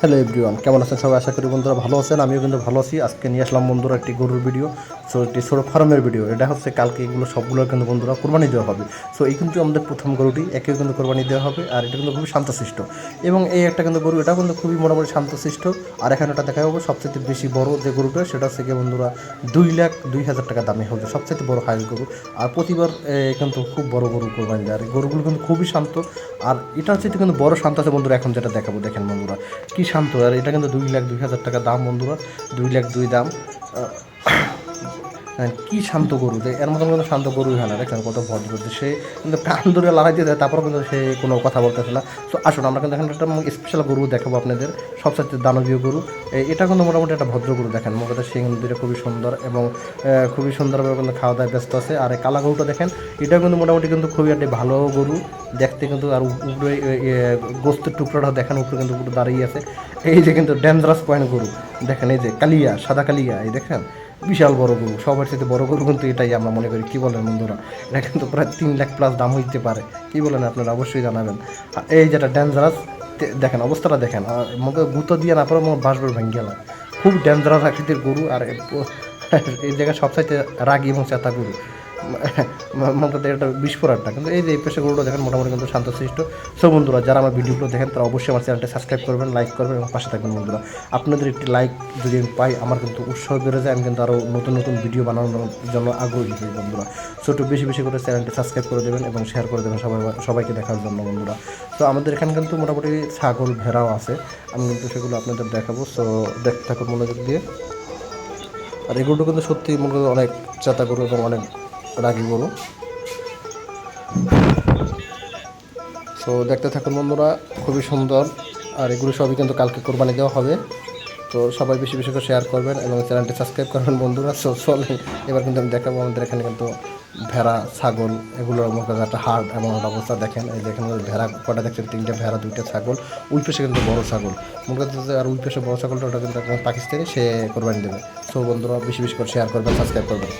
Hello everyone, কেমন আছেন সবাই? আশা করি বন্ধুরা ভালো আছেন। আমিও কিন্তু ভালো আছি। আজকে নিয়ে আসলাম বন্ধুরা একটি গরুর ভিডিও। সো একটি ছোটো ফার্মের ভিডিও। এটা হচ্ছে কালকে এগুলো সবগুলো কিন্তু বন্ধুরা কোরবানি দেওয়া হবে। সো এই কিন্তু আমাদের প্রথম গরুটি, একেও কিন্তু কোরবানি দেওয়া হবে। আর এটা কিন্তু খুবই শান্তশিষ্ট এবং এই একটা কিন্তু গরু, এটাও কিন্তু খুবই মোটামুটি শান্তশিষ্ট। আর এখানে এটা দেখা হবে সবচেয়ে বেশি বড় যে গরুটা, সেটা হচ্ছে গিয়ে বন্ধুরা 2,02,000 টাকা দামে হবে, সবচেয়ে বড় হাইস গরু। আর প্রতিবার কিন্তু খুব বড় গরু কোরবানি দেয়। আর গরুগুলো কিন্তু খুবই শান্ত। আর এটা হচ্ছে কিন্তু বড় শান্ত আছে বন্ধুরা। এখন যেটা দেখাবো দেখেন বন্ধুরা কি শান্ত। আর এটা কিন্তু 2,02,000 টাকা দাম বন্ধুরা, 2,02,000 দাম। কি শান্ত গরু, যে এর মতন কোনো শান্ত গরুই হয় না। দেখেন কত ভদ্র করছে সে, কিন্তু কান ধরে লড়াই দিয়ে দেয়, তারপরেও কিন্তু সে কোনো কথা বলতেছে না। তো আসুন আমরা কিন্তু এখানে একটা স্পেশাল গরু দেখাবো আপনাদের, সবচেয়ে দানবীয় গরু। এটা কিন্তু মোটামুটি একটা ভদ্র গরু। দেখেন মুখটা সে কিন্তু দুটো খুবই সুন্দর এবং খুবই সুন্দরভাবে কিন্তু খাওয়া দাওয়ায় ব্যস্ত আছে। আর এই কালা গরুটা দেখেন, এটাও কিন্তু মোটামুটি কিন্তু খুবই একটা ভালো গরু দেখতে কিন্তু। আর উপরে গোস্তের টুকরোটা দেখেন, উপরে কিন্তু উপরে দাঁড়িয়ে আছে। এই যে কিন্তু ডেঞ্জারাস পয়েন্ট গরু দেখেন, এই যে কালিয়া, সাদা কালিয়া, এই দেখেন বিশাল বড় গরু। সবার সাথে বড় গরু কিন্তু এটাই আমরা মনে করি। কী বলেন বন্ধুরা? এটা কিন্তু প্রায় 3 লাখ প্লাস দাম হইতে পারে। কী বলেন আপনারা? অবশ্যই জানাবেন। এই যেটা ডেঞ্জারাস, দেখেন অবস্থাটা দেখেন, মুখে গুঁতো দিয়ে না পরে বাঁশবার ভেঙে গেল। খুব ডেঞ্জারাস আকৃতির গরু। আর এই জায়গায় সবচাইতে রাগি এবং চেতা গরু, মোটামুটি একটা বিস্ফোরণটা কিন্তু। এই যে এই পেশা গরুটা দেখেন মোটামুটি কিন্তু শান্তশিষ্ট। সো বন্ধুরা, যারা আমার ভিডিওগুলো দেখেন তারা অবশ্যই আমার চ্যানেলটা সাবস্ক্রাইব করবেন, লাইক করবেন এবং পাশে থাকবেন বন্ধুরা। আপনাদের একটি লাইক যদি আমি পাই, আমার কিন্তু উৎসাহ বেড়ে যায়। আমি কিন্তু আরও নতুন নতুন ভিডিও বানানোর জন্য আগ্রহী হই বন্ধুরা। সো একটু বেশি বেশি করে চ্যানেলটি সাবস্ক্রাইব করে দেবেন এবং শেয়ার করে দেবেন সবাইকে দেখার জন্য বন্ধুরা। তো আমাদের এখানে কিন্তু মোটামুটি ছাগল, ভেড়াও আছে। আমি কিন্তু সেগুলো আপনাদের দেখাবো। সো দেখতে থাকুন মনোযোগ দিয়ে। আর এগুলো কিন্তু সত্যি মনে করি অনেক চেতা গরু এবং অনেক রাগী গরু। সো দেখতে থাকুন বন্ধুরা, খুবই সুন্দর। আর এগুলো সবই কিন্তু কালকে কোরবানি দেওয়া হবে। তো সবাই বেশি বেশি করে শেয়ার করবেন এবং চ্যানেলটি সাবস্ক্রাইব করবেন বন্ধুরা। সো চলেন এবার কিন্তু আমি দেখাবো আমাদের এখানে কিন্তু ভেড়া, ছাগল, এগুলোর মধ্যে একটা হাট এমন একটা অবস্থা দেখেন। এই দেখেন ভেড়া কটা দেখছেন, 3টে ভেড়া, 2টা ছাগল। ওই পাশে কিন্তু বড় ছাগল মনে করতে। আর ওই পাশে বড় ছাগলটা, ওটা কিন্তু পাকিস্তানি, সে কোরবানি দেবে। সো বন্ধুরা বেশি বেশি করে শেয়ার করবেন, সাবস্ক্রাইব করবেন।